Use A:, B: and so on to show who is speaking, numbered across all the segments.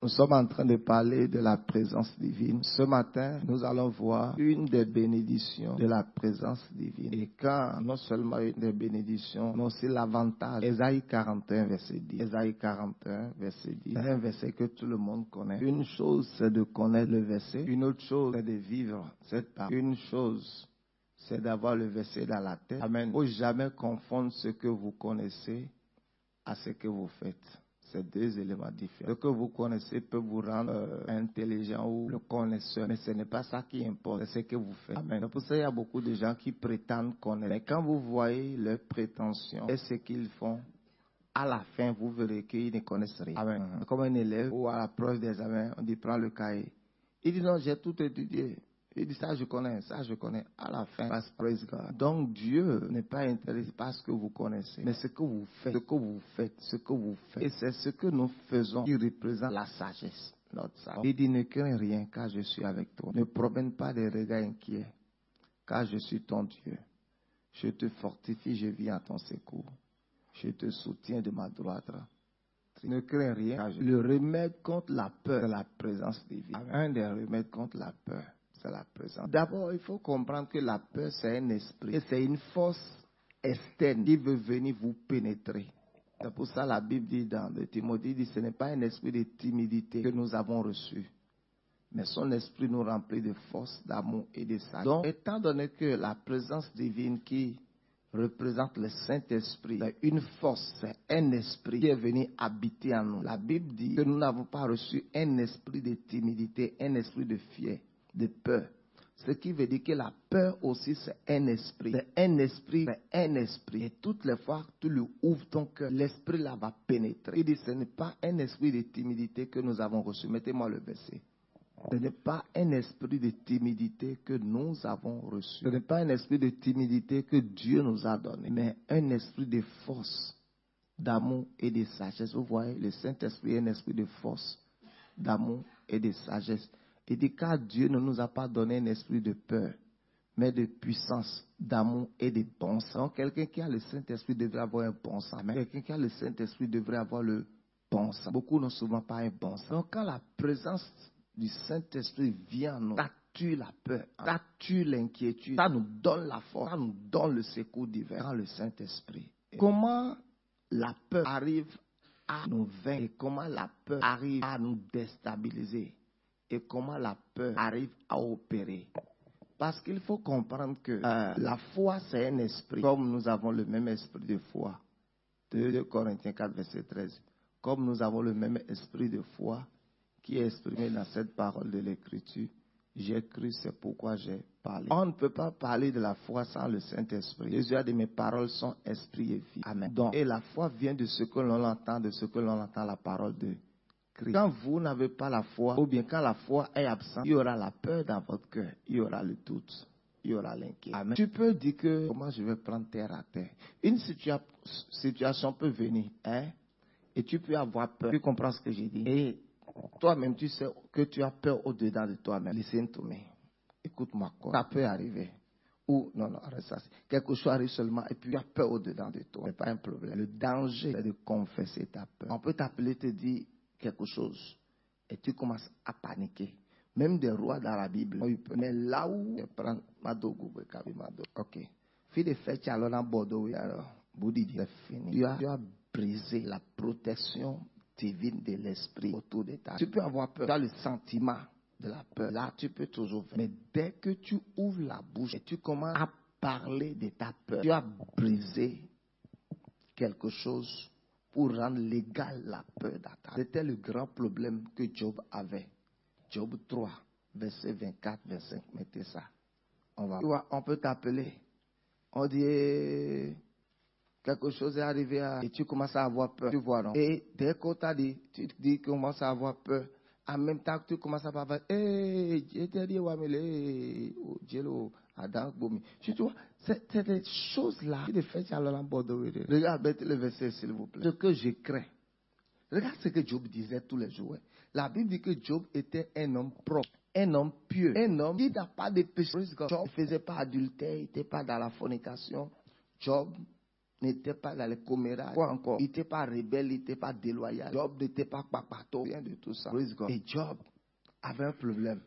A: Nous sommes en train de parler de la présence divine. Ce matin, nous allons voir une des bénédictions de la présence divine. Et quand non seulement une des bénédictions, mais aussi l'avantage. Ésaïe 41, verset 10. Ésaïe 41, verset 10. C'est un verset que tout le monde connaît. Une chose, c'est de connaître le verset. Une autre chose, c'est de vivre cette parole. Une chose, c'est d'avoir le verset dans la tête. Amen. Il ne faut jamais confondre ce que vous connaissez à ce que vous faites. C'est deux éléments différents. Ce que vous connaissez peut vous rendre intelligent ou le connaisseur, mais ce n'est pas ça qui importe, c'est ce que vous faites. Amen. Pour ça, il y a beaucoup de gens qui prétendent connaître. Mais quand vous voyez leurs prétentions et ce qu'ils font, à la fin, vous verrez qu'ils ne connaissent rien. Amen. Comme un élève ou à la preuve des examens, on dit prends le cahier. Il dit non, j'ai tout étudié. Il dit ça je connais, ça je connais. À la fin, praise God. Donc Dieu n'est pas intéressé par ce que vous connaissez, mais ce que vous faites, ce que vous faites, ce que vous faites. Et c'est ce que nous faisons qui représente la sagesse. Notre sagesse. Il dit ne crains rien car je suis avec toi. Ne promène pas des regards inquiets car je suis ton Dieu. Je te fortifie, je viens à ton secours. Je te soutiens de ma droite. Ne crains rien. Car le remède contre la peur, c'est la présence divine. Un des remèdes contre la peur, c'est la présence. D'abord, il faut comprendre que la peur, c'est un esprit. Et c'est une force externe qui veut venir vous pénétrer. C'est pour ça que la Bible dit dans Timothée, dit, ce n'est pas un esprit de timidité que nous avons reçu, mais son esprit nous remplit de force, d'amour et de sagesse. Donc, étant donné que la présence divine qui représente le Saint-Esprit, c'est une force, c'est un esprit qui est venu habiter en nous. La Bible dit que nous n'avons pas reçu un esprit de timidité, un esprit de fier, de peur. Ce qui veut dire que la peur aussi, c'est un esprit. C'est un esprit, c'est un esprit. Et toutes les fois que tu lui ouvres ton cœur, l'esprit là va pénétrer. Il dit, ce n'est pas un esprit de timidité que nous avons reçu. Mettez-moi le verset. Ce n'est pas un esprit de timidité que nous avons reçu. Ce n'est pas un esprit de timidité que Dieu nous a donné, mais un esprit de force, d'amour et de sagesse. Vous voyez, le Saint-Esprit est un esprit de force, d'amour et de sagesse. Il dit car Dieu ne nous a pas donné un esprit de peur, mais de puissance, d'amour et de bon sens. Quelqu'un qui a le Saint-Esprit devrait avoir un bon sens. Quelqu'un qui a le Saint-Esprit devrait avoir le bon sens. Beaucoup n'ont souvent pas un bon sens. Donc quand la présence du Saint-Esprit vient en nous, ça tue la peur, ça tue l'inquiétude, ça nous donne la force, ça nous donne le secours divin dans le Saint-Esprit. Comment la peur arrive à nous vaincre et comment la peur arrive à nous déstabiliser et comment la peur arrive à opérer. Parce qu'il faut comprendre que la foi c'est un esprit, comme nous avons le même esprit de foi. 2 Corinthiens 4 verset 13. Comme nous avons le même esprit de foi qui est exprimé dans cette parole de l'Écriture, j'ai cru, c'est pourquoi j'ai parlé. On ne peut pas parler de la foi sans le Saint-Esprit. Jésus a dit, mes paroles sont esprit et vie. Amen. Donc, et la foi vient de ce que l'on entend, de ce que l'on entend la parole de Christ. Quand vous n'avez pas la foi, ou bien quand la foi est absente, il y aura la peur dans votre cœur, il y aura le doute, il y aura l'inquiétude. Tu peux dire que, comment je vais prendre terre à terre? Une situation peut venir, et tu peux avoir peur. Tu comprends ce que j'ai dit? Et toi-même, tu sais que tu as peur au-dedans de toi-même. Listen to me. Écoute-moi. Ça peut arriver. Ou, non, arrête ça. Quelque chose arrive seulement et puis tu as peur au-dedans de toi. Ce n'est pas un problème. Le danger, c'est de confesser ta peur. On peut t'appeler, te dire quelque chose et tu commences à paniquer. Même des rois dans la Bible. Mais là où tu prends ok. Fille de fête, tu as dans Bordeaux, alors, Boudidi, c'est fini. Tu as brisé la protection divine de l'esprit autour de ta. Tu peux avoir peur, tu as le sentiment de la peur. Là, tu peux toujours faire. Mais dès que tu ouvres la bouche et tu commences à parler de ta peur, tu as brisé quelque chose pour rendre légal la peur d'attaque. C'était le grand problème que Job avait. Job 3, verset 24, verset 5. Mettez ça. On peut t'appeler. On dit quelque chose est arrivé et tu commences à avoir peur. Tu vois, non? Et dès qu'on t'a dit, tu commences à avoir peur. En même temps que tu commences à parler, tu vois, c'est des choses-là qui te font aller en Bordeaux. Regarde le verset, s'il vous plaît. Ce que je crains. Regarde ce que Job disait tous les jours. La Bible dit que Job était un homme propre, un homme pieux, un homme qui n'a pas de péché. Job ne faisait pas adultère, il n'était pas dans la fornication. Job n'était pas dans les commérages. Quoi encore? Il n'était pas rebelle, il n'était pas déloyal. Job n'était pas papato. Rien de tout ça. Et Job avait un problème.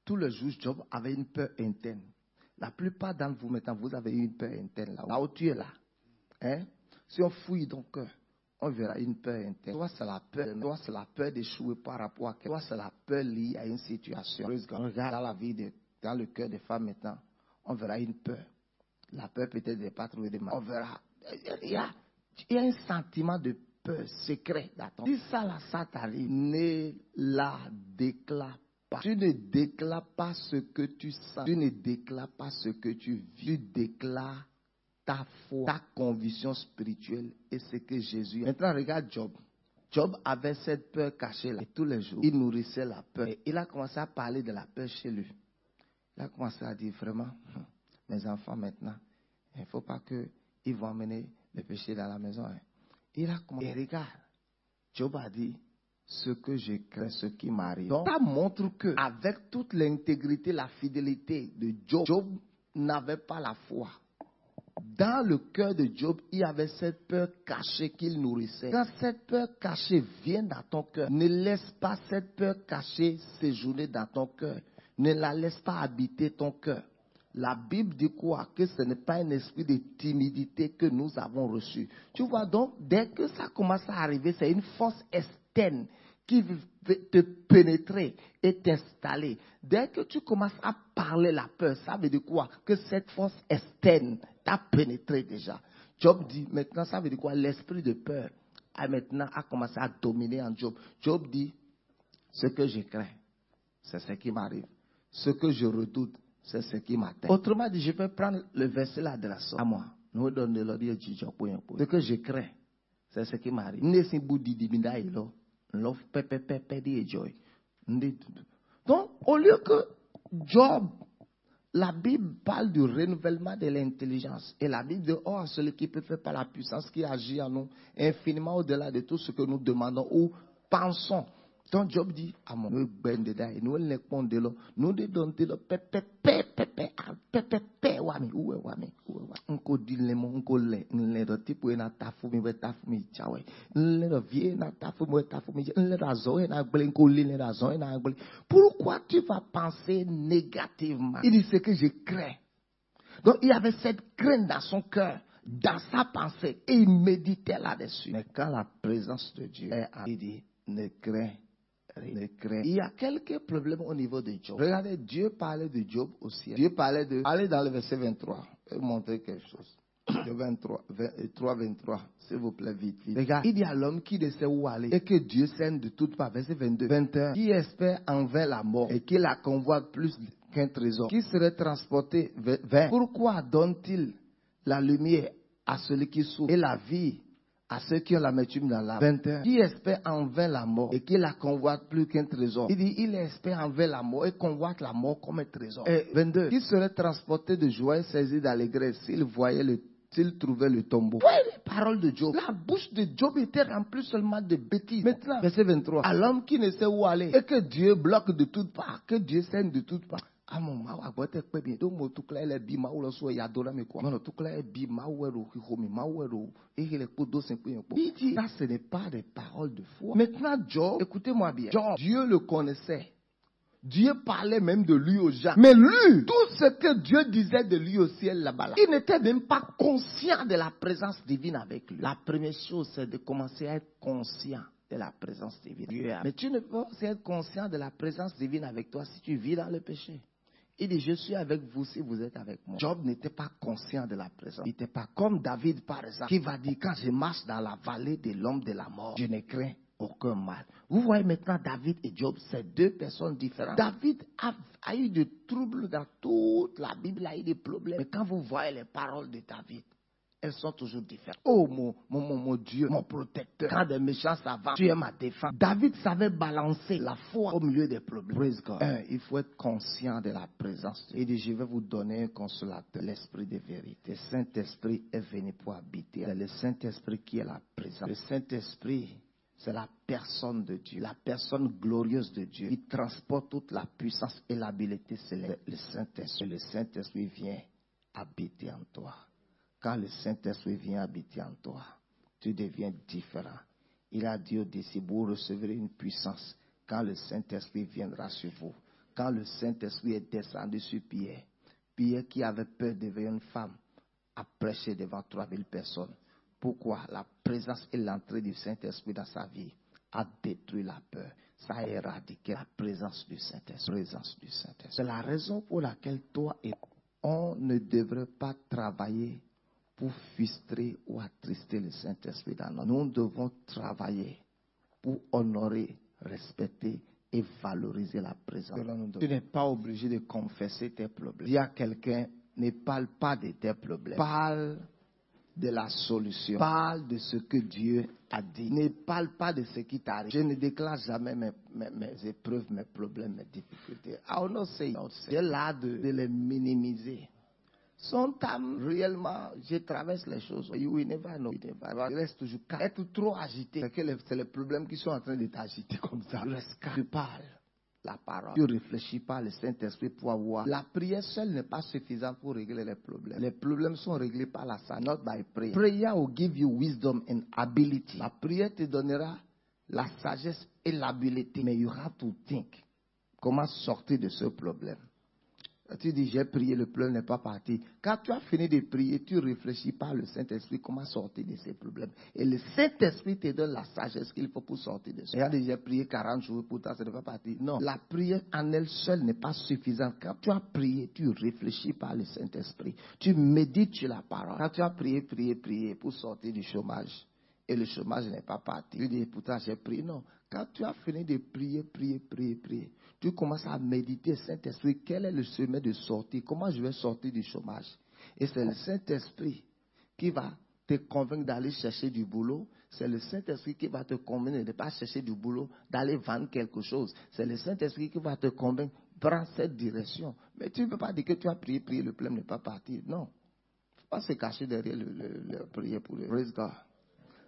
A: Tous les jours, Job avait une peur interne. La plupart d'entre vous, maintenant, vous avez une peur interne là où tu es là. Hein? Si on fouille ton cœur, on verra une peur interne. Toi, c'est la peur. Toi, c'est la peur d'échouer par rapport à toi, c'est la peur liée à une situation. Regarde dans la vie, dans le cœur des femmes maintenant, on verra une peur. La peur peut-être de ne pas trouver de mal. On verra. Il y a un sentiment de peur secret. Si ça, là, ça t'arrive, ne la déclare pas. Tu ne déclares pas ce que tu sens. Tu ne déclares pas ce que tu vis. Tu déclares ta foi, ta conviction spirituelle et ce que Jésus a. Maintenant, regarde Job. Job avait cette peur cachée là. Et tous les jours, il nourrissait la peur. Et il a commencé à parler de la peur chez lui. Il a commencé à dire vraiment, mes enfants maintenant, il ne faut pas qu'ils vont amener le péché dans la maison. Hein. Il a commencé. Et regarde, Job a dit, ce que je crains, ce qui m'arrive. Donc, ça montre que, avec toute l'intégrité, la fidélité de Job, Job n'avait pas la foi. Dans le cœur de Job, il y avait cette peur cachée qu'il nourrissait. Quand cette peur cachée vient dans ton cœur, ne laisse pas cette peur cachée séjourner dans ton cœur. Ne la laisse pas habiter ton cœur. La Bible dit quoi? Que ce n'est pas un esprit de timidité que nous avons reçu. Tu vois donc, dès que ça commence à arriver, c'est une force externe qui veut te pénétrer et t'installer. Dès que tu commences à parler la peur, ça veut dire quoi? Que cette force externe t'a pénétré déjà. Job dit, maintenant ça veut dire quoi? L'esprit de peur maintenant a commencé à dominer en Job. Job dit, ce que je crains, c'est ce qui m'arrive. Ce que je redoute, c'est ce qui m'atteint. Autrement dit, je vais prendre le verset là de la sorte. À moi. Ce que je crains, c'est ce qui m'arrive. Donc, au lieu que Job, la Bible parle du renouvellement de l'intelligence. Et la Bible dit, oh, celui qui peut faire par la puissance qui agit en nous, infiniment au-delà de tout ce que nous demandons ou pensons. Donc Job dit, ah mon, nous bendedai, nous les pondelo, nous de donter le pepe, wami, unko dilemo, unko le do tipo na tafumi we tafumi chawe, le do vie na tafumi we tafumi, le razo na gbele, unko le razo na gbele. Pourquoi tu vas penser négativement? Il dit ce que je crains. Donc il y avait cette crainte dans son cœur, dans sa pensée, et il méditait là-dessus. Mais quand la présence de Dieu est à, il dit, ne crains. Il y a quelques problèmes au niveau de Job. Regardez, Dieu parlait de Job au ciel. Dieu parlait de... Allez dans le verset 23. Je vais vous montrer quelque chose. 23, s'il vous plaît, vite. Regarde, il dit à l'homme qui ne sait où aller et que Dieu sème de toutes parts. Verset 22. 21. Qui espère envers la mort et qui la convoite plus qu'un trésor. Qui serait transporté vers... Pourquoi donne-t-il la lumière à celui qui souffre et la vie à ceux qui ont l'amertume dans l'âme? 21. Qui espère envers la mort et qui la convoite plus qu'un trésor. Il dit, il espère envers la mort et convoite la mort comme un trésor. Et 22. Qui serait transporté de joie et saisi d'allégresse s'il trouvait le tombeau. Voyez les paroles de Job. La bouche de Job était remplie seulement de bêtises. Maintenant, verset 23. À l'homme qui ne sait où aller et que Dieu bloque de toutes parts, que Dieu sème de toutes parts. Il dit, ça ce n'est pas des paroles de foi. Maintenant, Job, écoutez-moi bien. Job, Dieu le connaissait. Dieu parlait même de lui aux gens. Mais lui, tout ce que Dieu disait de lui au ciel là-bas, il n'était même pas conscient de la présence divine avec lui. La première chose, c'est de commencer à être conscient de la présence divine. Mais tu ne peux pas être conscient de la présence divine avec toi si tu vis dans le péché. Il dit, je suis avec vous si vous êtes avec moi. Job n'était pas conscient de la présence. Il n'était pas comme David, par exemple, qui va dire, quand je marche dans la vallée de l'homme de la mort, je ne crains aucun mal. Vous voyez maintenant David et Job, c'est deux personnes différentes. David a eu des troubles dans toute la Bible, a eu des problèmes. Mais quand vous voyez les paroles de David, elles sont toujours différentes. Oh mon Dieu, mon protecteur. Quand des méchants s'avancent, tu es ma défense. David savait balancer la foi au milieu des problèmes. Praise God. Il faut être conscient de la présence. Il dit, je vais vous donner un consolateur, l'esprit de vérité. Le Saint-Esprit est venu pour habiter. C'est le Saint-Esprit qui est la présence. Le Saint-Esprit, c'est la personne de Dieu, la personne glorieuse de Dieu. Il transporte toute la puissance et l'habileté céleste. Le Saint-Esprit vient habiter en toi. Quand le Saint-Esprit vient habiter en toi, tu deviens différent. Il a dit aux disciples, vous recevrez une puissance quand le Saint-Esprit viendra sur vous. Quand le Saint-Esprit est descendu sur Pierre, Pierre qui avait peur de devenir une femme, a prêché devant 3000 personnes. Pourquoi? La présence et l'entrée du Saint-Esprit dans sa vie a détruit la peur. Ça a éradiqué la présence du Saint-Esprit. C'est la raison pour laquelle toi et on ne devrait pas travailler pour frustrer ou attrister le Saint-Esprit dans nous. Nous devons travailler pour honorer, respecter et valoriser la présence. Tu n'es pas obligé de confesser tes problèmes. Dis à quelqu'un, ne parle pas de tes problèmes. Parle de la solution. Parle de ce que Dieu a dit. Ne parle pas de ce qui t'arrive. Je ne déclare jamais mes épreuves, mes problèmes, mes difficultés. I will not say. J'ai l'art de les minimiser. Sometimes, réellement, je traverse les choses. You will never know. Je reste toujours calme. Être trop agité. C'est les problèmes qui sont en train de t'agiter comme ça. Je reste calme. Tu parles la parole. Tu ne réfléchis pas le Saint-Esprit pour avoir. La prière seule n'est pas suffisante pour régler les problèmes. Les problèmes sont réglés par la sagesse, not by prayer. Prayer will give you wisdom and ability. La prière te donnera la sagesse et l'habilité. Mais you have to think. Comment sortir de ce problème? Tu dis, j'ai prié, le problème n'est pas parti. Quand tu as fini de prier, tu réfléchis par le Saint-Esprit comment sortir de ces problèmes. Et le Saint-Esprit te donne la sagesse qu'il faut pour sortir de ça. Et j'ai prié 40 jours, pourtant ça ne va pas partir. Non, la prière en elle seule n'est pas suffisante. Quand tu as prié, tu réfléchis par le Saint-Esprit. Tu médites sur la parole. Quand tu as prié pour sortir du chômage, et le chômage n'est pas parti. Tu dis, pourtant j'ai prié. Non, quand tu as fini de prier, tu commences à méditer, Saint-Esprit, quel est le chemin de sortie? Comment je vais sortir du chômage? Et c'est le Saint-Esprit qui va te convaincre d'aller chercher du boulot. C'est le Saint-Esprit qui va te convaincre de ne pas chercher du boulot, d'aller vendre quelque chose. C'est le Saint-Esprit qui va te convaincre, prends cette direction. Mais tu ne peux pas dire que tu as prié, le problème n'est pas parti. Non. Il ne faut pas se cacher derrière le prier pour le praise God.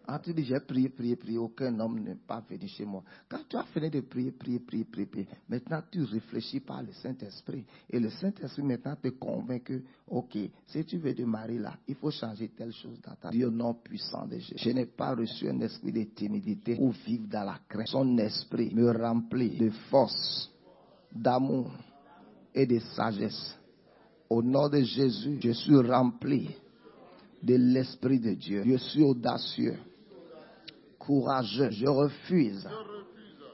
A: Quand tu dis j'ai prié, aucun homme n'est pas venu chez moi. Quand tu as fini de prier, maintenant tu réfléchis par le Saint-Esprit. Et le Saint-Esprit maintenant te convainc que, ok, si tu veux te marier là, il faut changer telle chose dans ta vie. Dieu non puissant de Jésus. Je n'ai pas reçu un esprit de timidité ou vivre dans la crainte. Son esprit me remplit de force, d'amour et de sagesse. Au nom de Jésus, je suis rempli de l'Esprit de Dieu. Je suis audacieux, courageux. Je refuse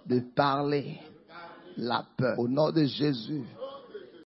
A: de parler la peur. Au nom de Jésus,